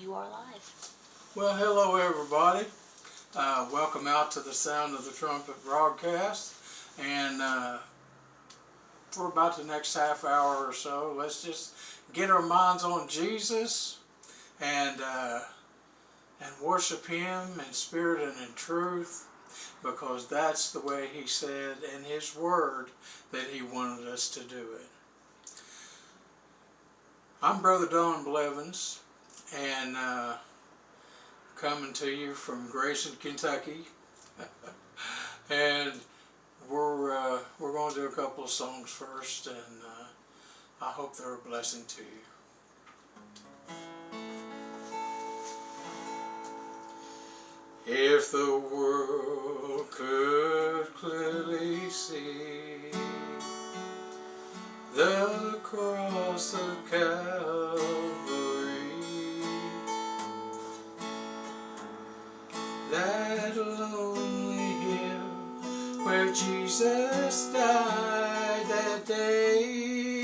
You are live. Well, hello everybody. Welcome out to the sound of the Trumpet Broadcast. And for about the next half hour or so, let's just get our minds on Jesus and worship Him in spirit and in truth, because that's the way He said in His Word that He wanted us to do it. I'm Rev.Donald, and coming to you from Grayson, Kentucky, and we're going to do a couple of songs first, and I hope they're a blessing to you. If the world could clearly see the cross of Calvary, that lonely hill where Jesus died that day,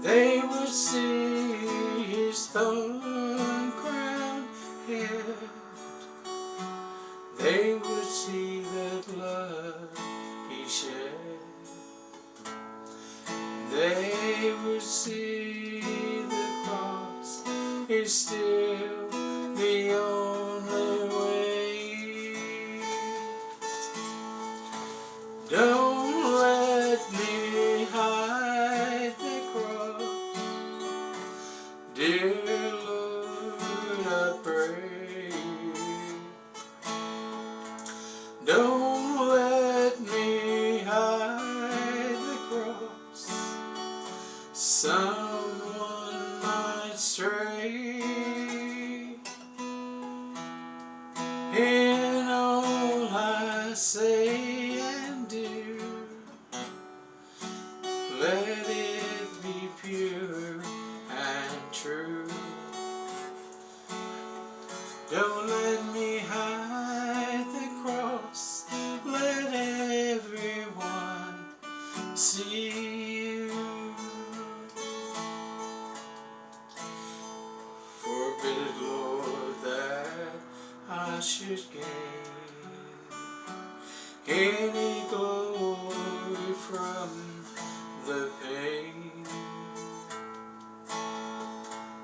they would see His thorn-crowned head. They would see the blood He shed. They would see the cross is still the only way. Don't let me hide the cross, dear Lord, I pray. Don't let me hide the cross, someone might stray. In all I say and do, let it be pure and true. Don't let me hide the cross, let everyone see you. Forbid it, Lord, that I should gain any glory from the pain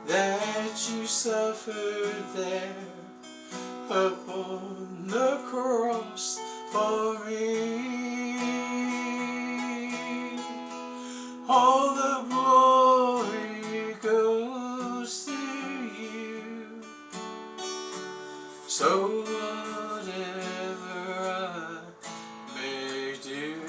that you suffered there upon the cross for me. All the glory goes to you. So whatever I may do,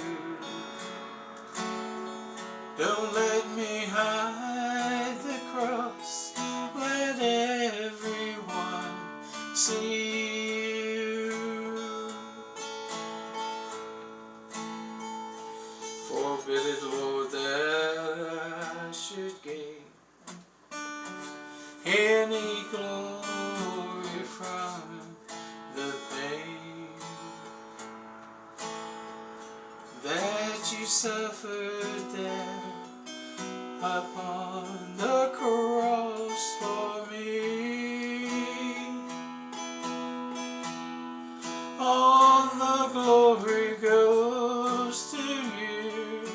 don't let me hide the cross, let everyone see you. Forbid it, Lord, that I should gain any glory from the pain that you suffered there upon the cross for me. All the glory goes to you.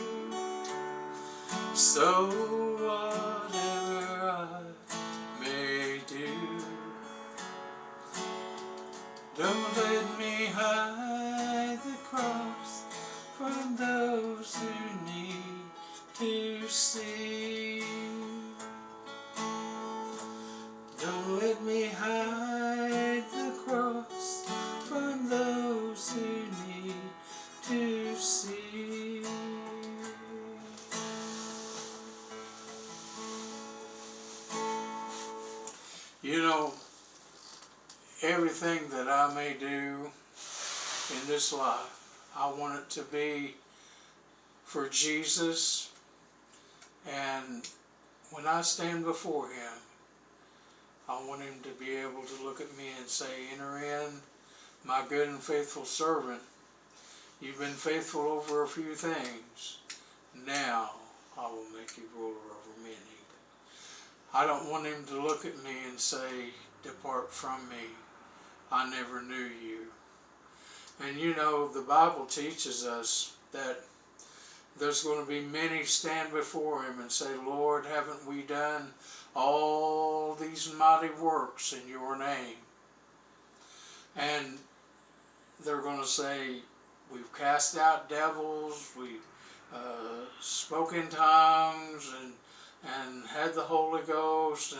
So whatever I may do, don't let me hide the cross from those who need to see. Don't let me hide the cross from those who need to see. You know, everything that I may do in this life, I want it to be for Jesus. And when I stand before Him, I want Him to be able to look at me and say, "Enter in, my good and faithful servant. You've been faithful over a few things. Now I will make you ruler over many." I don't want him to look at me and say, "Depart from me, I never knew you." And you know, the Bible teaches us that there's going to be many stand before him and say, "Lord, haven't we done all these mighty works in your name?" And they're going to say, "We've cast out devils, we spoke in tongues, and had the Holy Ghost,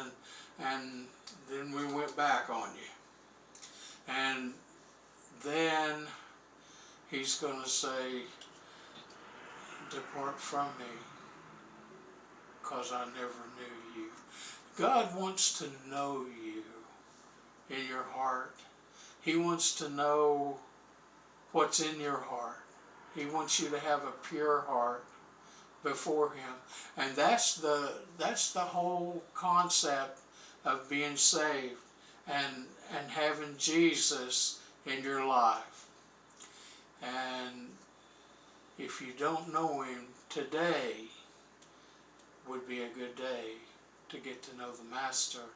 and then we went back on you." And then he's going to say, "Depart from me, because I never knew you." God wants to know you in your heart. He wants to know what's in your heart. He wants you to have a pure heart before him. And that's the whole concept of being saved and having Jesus in your life. And if you don't know him, today would be a good day to get to know the Master,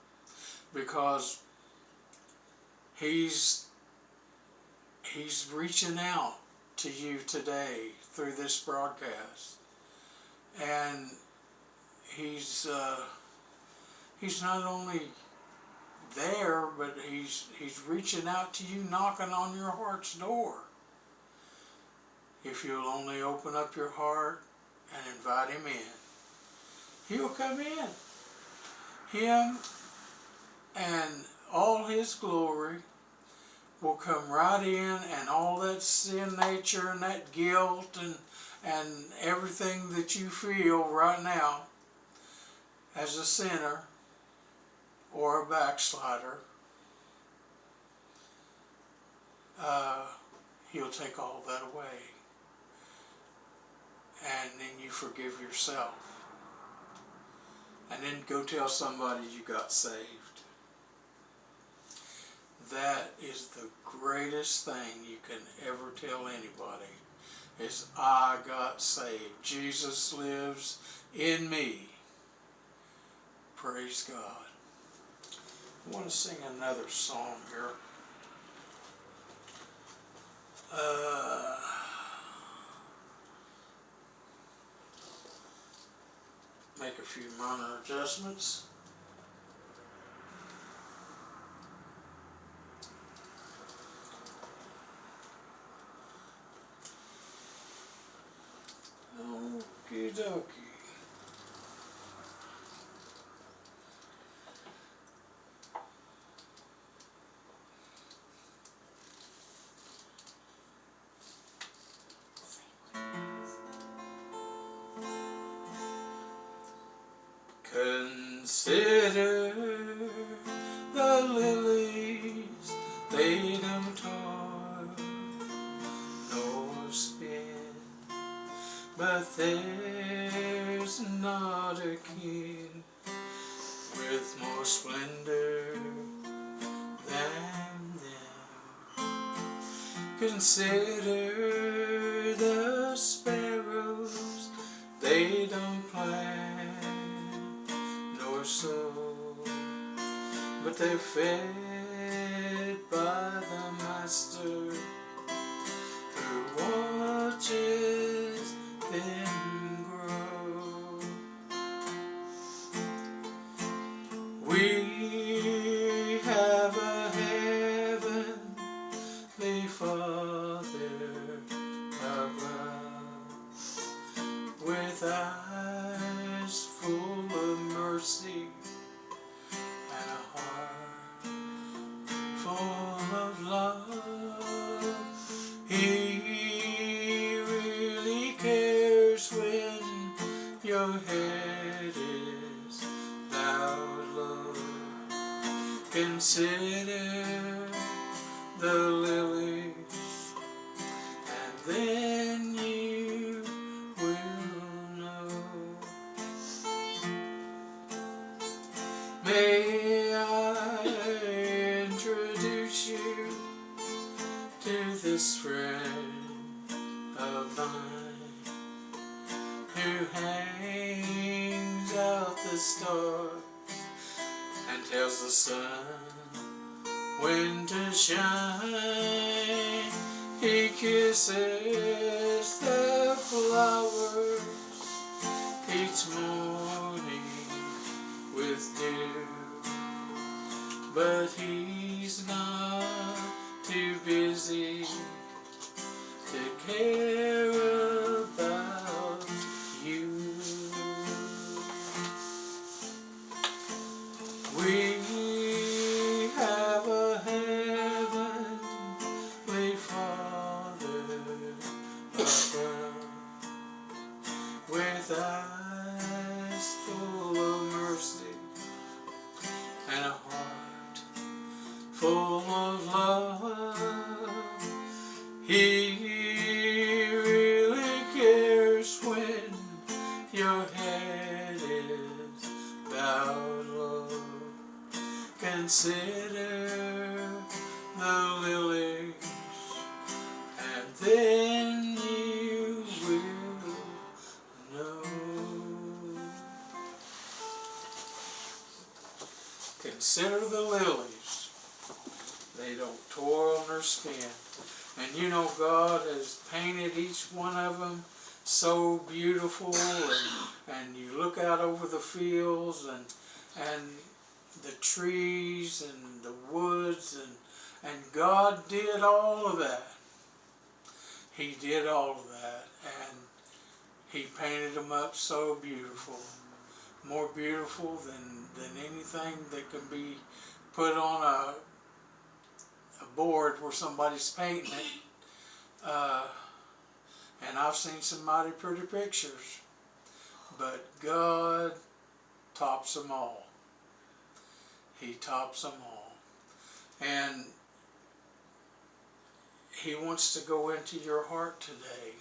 because he's reaching out to you today through this broadcast, and he's not only there, but he's reaching out to you, knocking on your heart's door. If you'll only open up your heart and invite him in, he'll come in. Him and all his glory will come right in, and all that sin nature and that guilt and everything that you feel right now as a sinner or a backslider, he'll take all that away, and then you forgive yourself, and then go tell somebody you got saved. That is the greatest thing you can ever tell anybody, is I got saved. Jesus lives in me. Praise God. I want to sing another song here. Make a few minor adjustments. Okie dokie. Consider the lilies, they don't toil nor spin, but there's not a king with more splendor than them. Consider the sparrows, they don't plant nor sow, but they're fed by the Master who watches them grow. We have a heavenly Father above, with eyes full of mercy and a heart full of love. He really cares when your head is bowed low. Consider the lilies, and then you will know. May I introduce you to this friend of mine who hangs out the stars and tells the sun when to shine. He kisses the flowers each morning with dew, but he's not too busy to care about you. We have a heavenly Father above, with eyes full of mercy and a heart full of love. He really cares when your head is bowed low. Consider the lilies, and then you will know. Consider the lilies. They don't toil nor spin. And you know God has painted each one of them so beautiful, and you look out over the fields and the trees and the woods, and God did all of that. He did all of that, and He painted them up so beautiful, more beautiful than anything that can be put on a board where somebody's painting it. And I've seen some mighty pretty pictures, but God tops them all. He tops them all. And He wants to go into your heart today,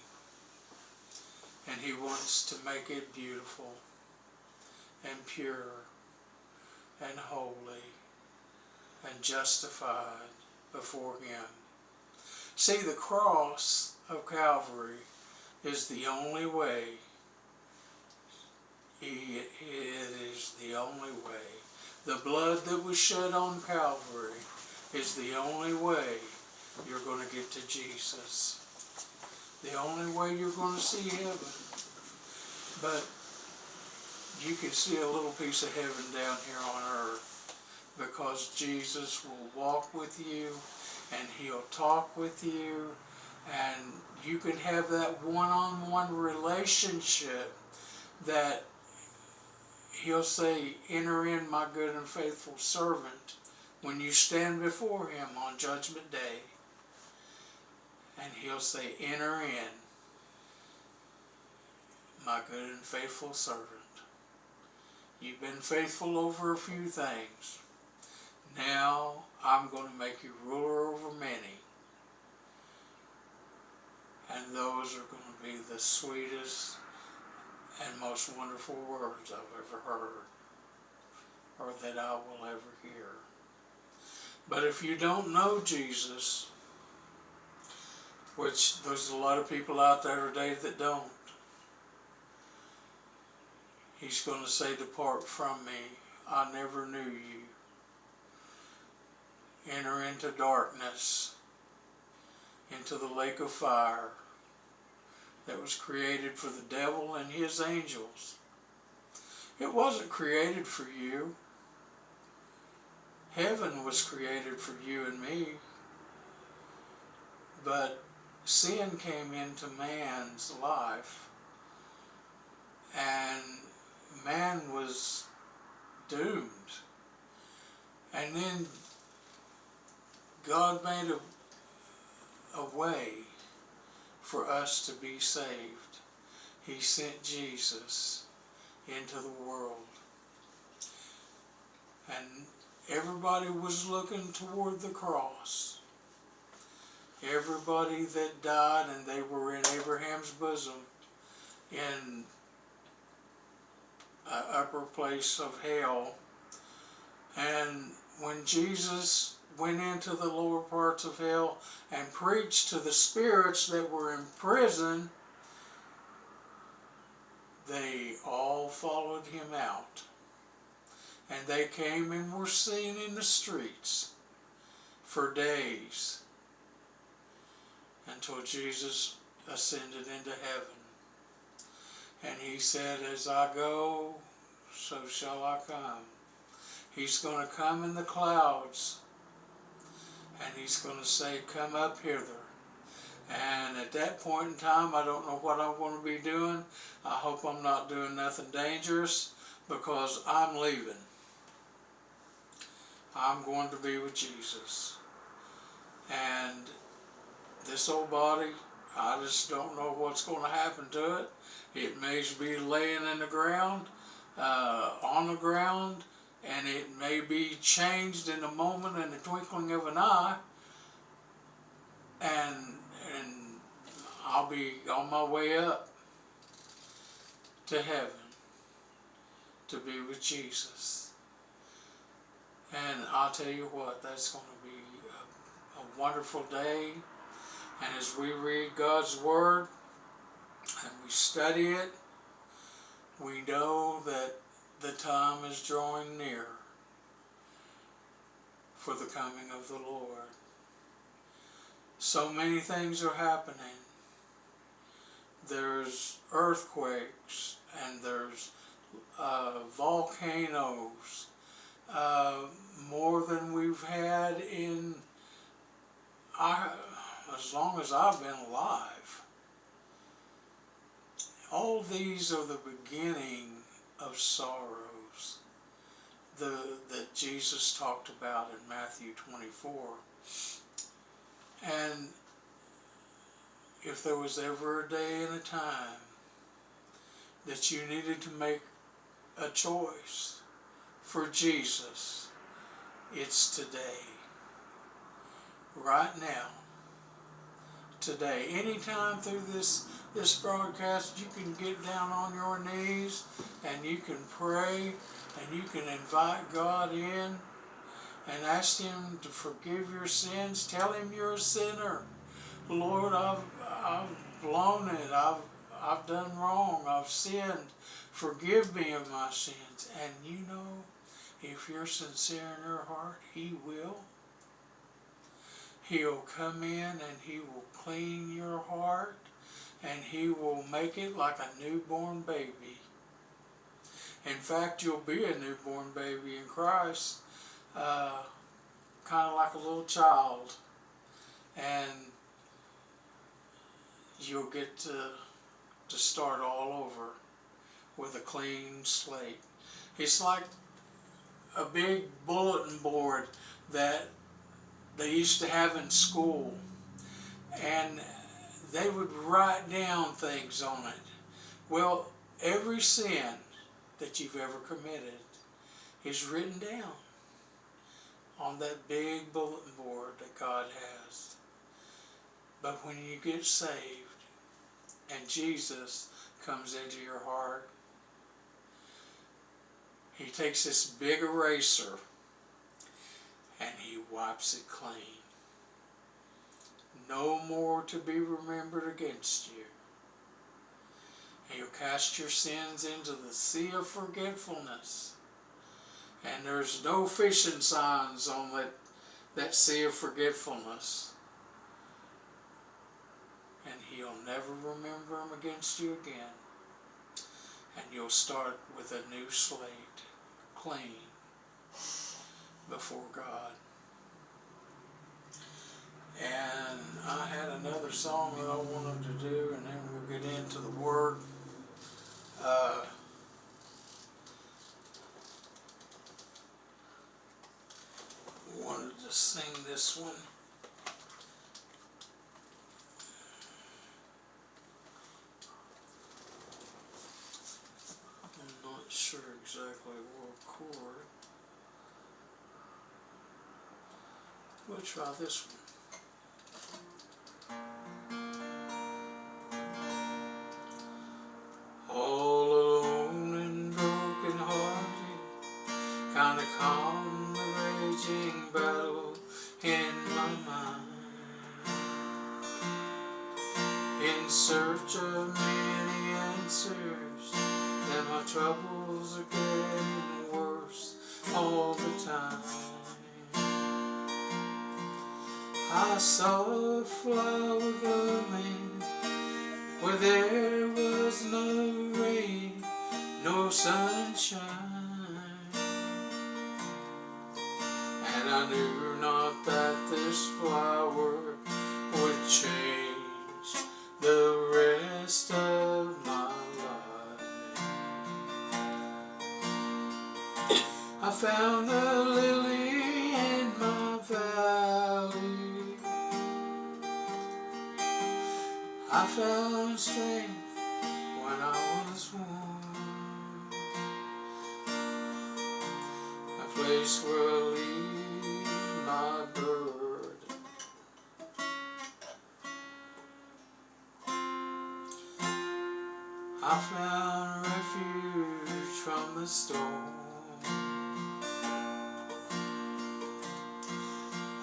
and He wants to make it beautiful and pure and holy and justified before Him. See, the cross of Calvary is the only way. It is the only way. The blood that was shed on Calvary is the only way you're going to get to Jesus. The only way you're going to see heaven. But you can see a little piece of heaven down here on earth, because Jesus will walk with you, and He'll talk with you, and you can have that one-on-one relationship that He'll say, "Enter in, my good and faithful servant," when you stand before Him on Judgment Day. And He'll say, "Enter in, my good and faithful servant. You've been faithful over a few things. Now I'm going to make you ruler over many." And those are going to be the sweetest and most wonderful words I've ever heard, or that I will ever hear. But if you don't know Jesus, which there's a lot of people out there today that don't, He's going to say, "Depart from me, I never knew you." Enter into darkness, into the lake of fire that was created for the devil and his angels. It wasn't created for you. Heaven was created for you and me. But sin came into man's life, and man was doomed. And then God made a way for us to be saved. He sent Jesus into the world. And everybody was looking toward the cross. Everybody that died and they were in Abraham's bosom, in an upper place of hell. And when Jesus went into the lower parts of hell and preached to the spirits that were in prison, they all followed Him out. And they came and were seen in the streets for days until Jesus ascended into heaven. And he said, as I go, so shall I come. He's going to come in the clouds, and he's going to say, come up hither. And at that point in time, I don't know what I'm going to be doing. I hope I'm not doing nothing dangerous, because I'm leaving. I'm going to be with Jesus. And this old body, I just don't know what's going to happen to it. It may be laying in the ground, on the ground, and it may be changed in a moment, in the twinkling of an eye, and I'll be on my way up to heaven to be with Jesus. And I'll tell you what, that's going to be a wonderful day. And as we read God's Word and we study it, we know that the time is drawing near for the coming of the Lord. So many things are happening. There's earthquakes, and there's volcanoes, more than we've had in as long as I've been alive. All these are the beginning of sorrows that Jesus talked about in Matthew 24. And if there was ever a day and a time that you needed to make a choice for Jesus, it's today. Right now. Today. Anytime through this broadcast, you can get down on your knees and you can pray and you can invite God in and ask Him to forgive your sins. Tell Him you're a sinner. Lord, I've blown it. I've done wrong. I've sinned. Forgive me of my sins. And you know, if you're sincere in your heart, He will. He'll come in and He will clean your heart, and He will make it like a newborn baby. In fact, you'll be a newborn baby in Christ, kind of like a little child, and you'll get to start all over with a clean slate. It's like a big bulletin board that they used to have in school, and they would write down things on it. Well, every sin that you've ever committed is written down on that big bulletin board that God has. But when you get saved and Jesus comes into your heart, He takes this big eraser and He wipes it clean. No more to be remembered against you. He'll cast your sins into the sea of forgetfulness. And there's no fishing signs on that sea of forgetfulness. And He'll never remember them against you again. And you'll start with a new slate, clean, before God. And I had another song that I wanted to do, and then we'll get into the Word. Wanted to sing this one. I'm not sure exactly what chord. We'll try this one. All alone and broken hearted, kinda calm the raging battle in my mind, in search of many answers, and my troubles are getting worse. all the time. I saw a flower blooming where there was no rain, no sunshine, and I knew not that this flower would change the rest of my life. I found a lily in my valley. I found strength when I was worn, a place where I leave my burden. I found refuge from the storm,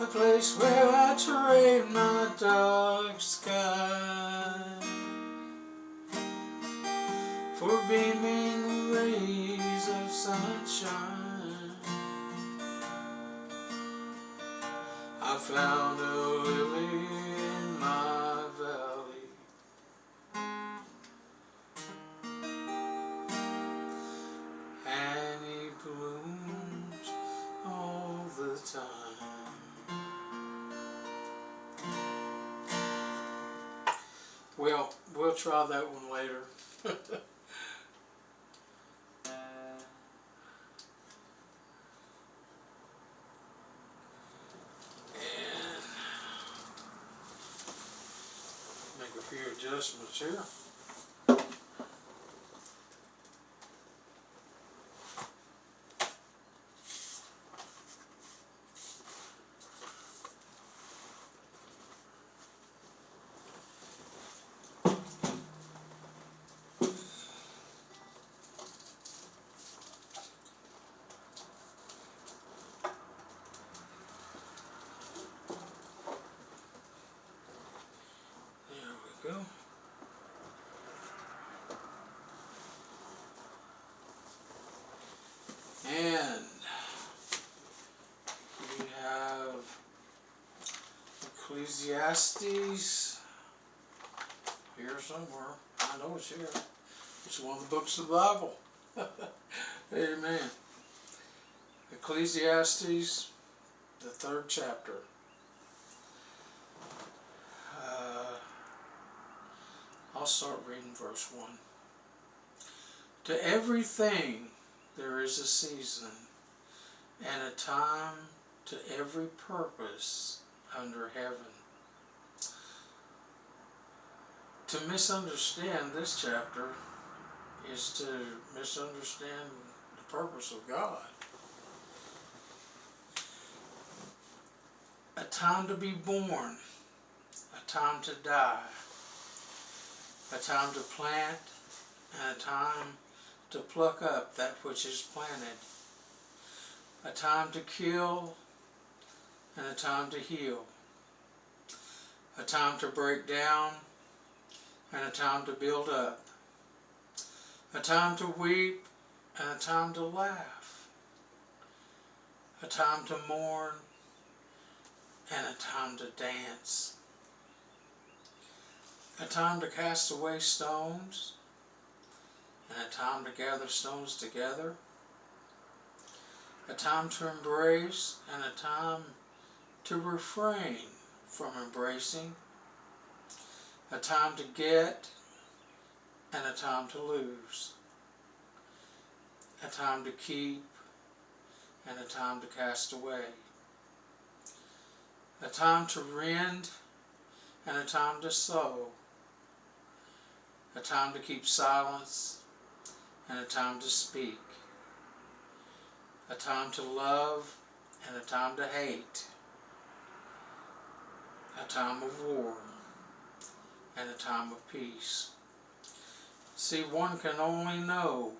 a place where I trade my dark sky for beaming rays of sunshine. I found a lily in my valley. And he blooms all the time. Well, we'll try that one later. Make a few adjustments here. Go. And we have Ecclesiastes here somewhere. I know it's here. It's one of the books of the Bible. Amen. Ecclesiastes, the 3rd chapter. I'll start reading verse 1. To everything there is a season, and a time to every purpose under heaven. To misunderstand this chapter is to misunderstand the purpose of God. A time to be born, a time to die, a time to plant, and a time to pluck up that which is planted, a time to kill, and a time to heal, a time to break down, and a time to build up, a time to weep, and a time to laugh, a time to mourn, and a time to dance, a time to cast away stones, and a time to gather stones together, a time to embrace, and a time to refrain from embracing, a time to get, and a time to lose, a time to keep, and a time to cast away, a time to rend, and a time to sow, a time to keep silence, and a time to speak, a time to love, and a time to hate, a time of war, and a time of peace. See, one can only know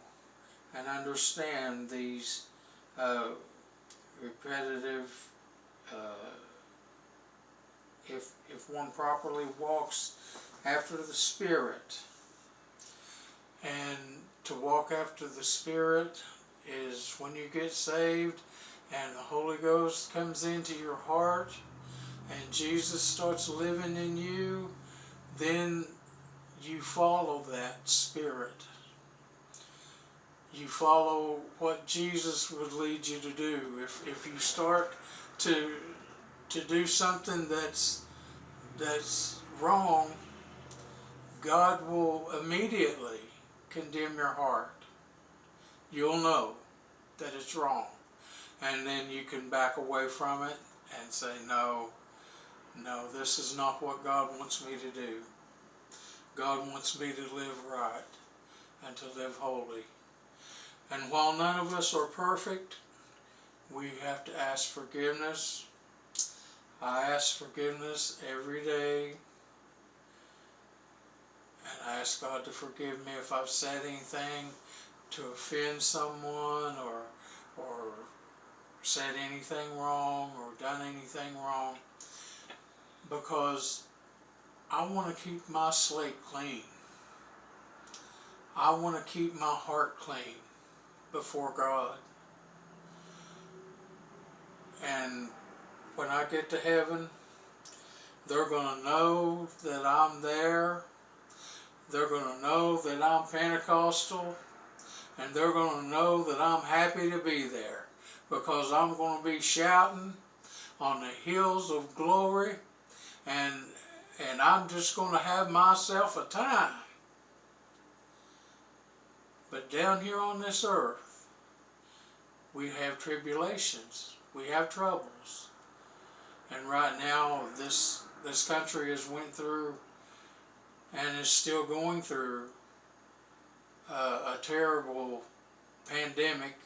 and understand these repetitive, if one properly walks after the Spirit. And to walk after the Spirit is when you get saved and the Holy Ghost comes into your heart and Jesus starts living in you, then you follow that Spirit. You follow what Jesus would lead you to do. If you start to do something that's wrong, God will immediately condemn your heart. You'll know that it's wrong. And then you can back away from it and say, no, this is not what God wants me to do. God wants me to live right and to live holy. And while none of us are perfect, we have to ask forgiveness. I ask forgiveness every day. And I ask God to forgive me if I've said anything to offend someone or said anything wrong or done anything wrong, because I want to keep my slate clean. I want to keep my heart clean before God. And when I get to heaven, they're going to know that I'm there. They're going to know that I'm Pentecostal. And they're going to know that I'm happy to be there, because I'm going to be shouting on the hills of glory, and I'm just going to have myself a time. But down here on this earth, we have tribulations, we have troubles. And right now, this country has went through and is still going through a terrible pandemic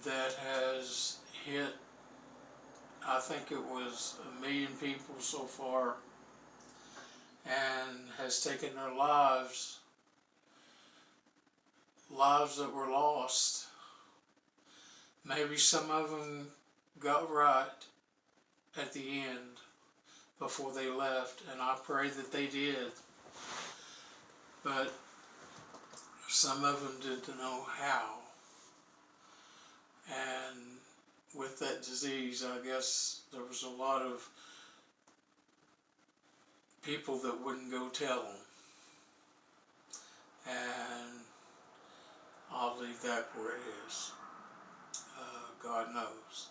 that has hit, I think it was 1 million people so far, and has taken their lives that were lost. Maybe some of them got right at the end before they left, and I pray that they did. But some of them didn't know how. And with that disease, I guess there was a lot of people that wouldn't go tell them. And I'll leave that where it is. God knows.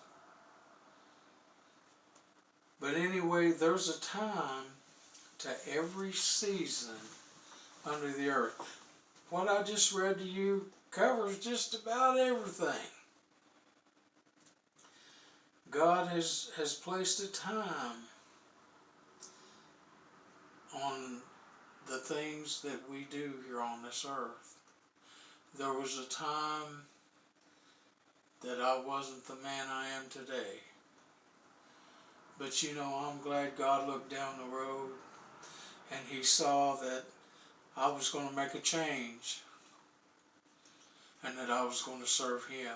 But anyway, there's a time to every season under the earth. What I just read to you covers just about everything. God has placed a time on the things that we do here on this earth. There was a time that I wasn't the man I am today. But you know, I'm glad God looked down the road and He saw that I was going to make a change, and that I was going to serve Him,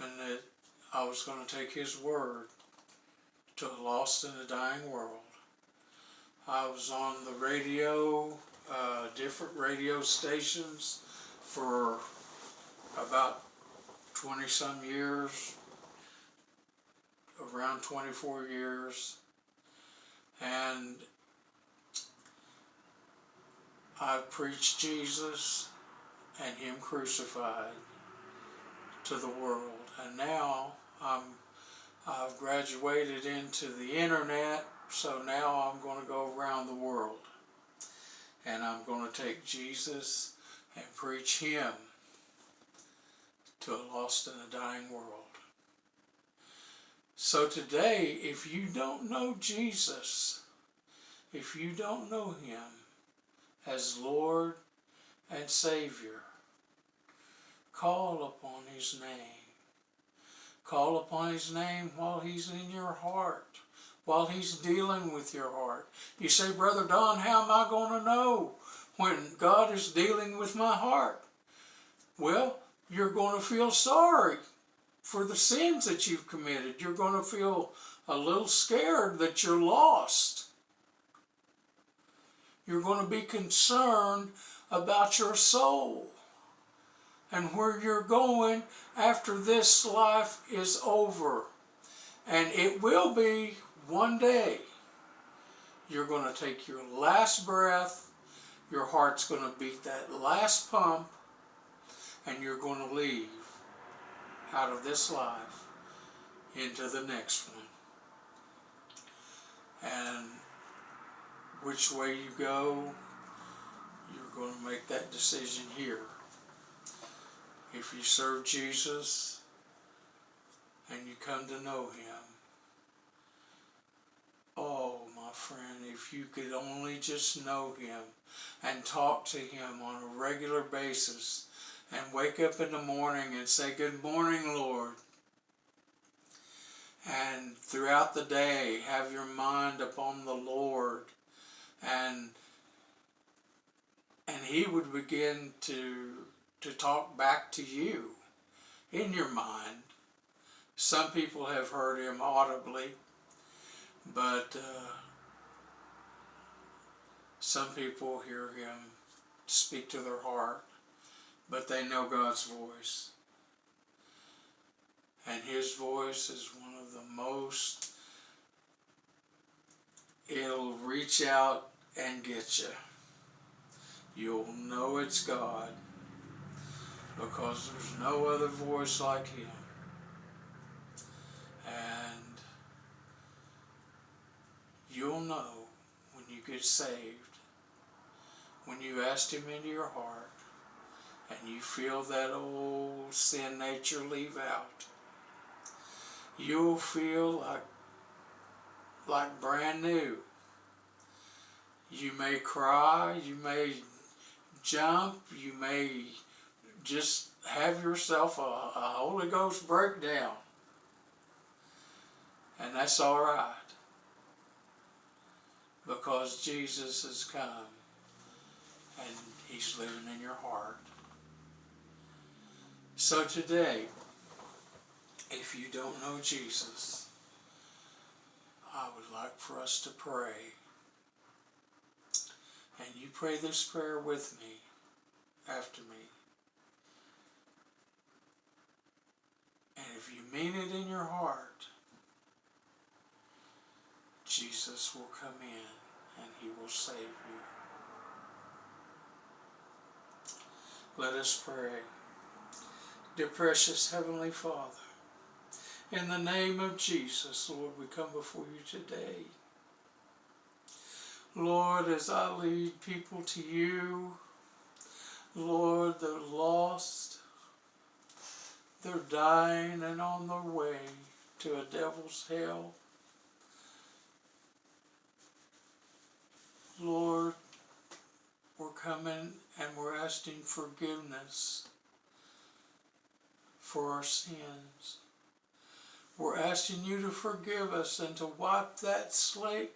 and that I was going to take His word to a lost and a dying world. I was on the radio, different radio stations for about 20-some years, around 24 years, and I preached Jesus and Him crucified to the world. And now I've graduated into the internet, so now I'm going to go around the world, and I'm going to take Jesus and preach Him to a lost and a dying world. So today, if you don't know Jesus, if you don't know Him as Lord and Savior, call upon His name. Call upon His name while He's in your heart, while He's dealing with your heart. You say, Brother Don, how am I going to know when God is dealing with my heart? Well, you're going to feel sorry for the sins that you've committed. You're going to feel a little scared that you're lost. You're going to be concerned about your soul. and where you're going after this life is over. And it will be one day. You're going to take your last breath, your heart's going to beat that last pump, and you're going to leave out of this life into the next one. And which way you go, you're going to make that decision here. If you serve Jesus and you come to know Him, oh my friend, if you could only just know Him and talk to Him on a regular basis and wake up in the morning and say, "Good morning, Lord." And throughout the day, have your mind upon the Lord, and He would begin to talk back to you in your mind. Some people have heard Him audibly, but some people hear Him speak to their heart, but they know God's voice. And His voice is one of the most, it'll reach out and get you. You'll know it's God, because there's no other voice like Him. And you'll know when you get saved, when you ask Him into your heart, and you feel that old sin nature leave out. You'll feel like brand new. You may cry, you may jump, you may just have yourself a Holy Ghost breakdown. And that's all right, because Jesus has come and He's living in your heart. So today, if you don't know Jesus, I would like for us to pray. And you pray this prayer with me, after me. And if you mean it in your heart, Jesus will come in and He will save you. Let us pray. Dear precious Heavenly Father, in the name of Jesus, Lord, we come before you today. Lord, as I lead people to you, Lord, they're lost, they're dying and on their way to a devil's hell. Lord, we're coming and we're asking forgiveness for our sins. We're asking you to forgive us and to wipe that slate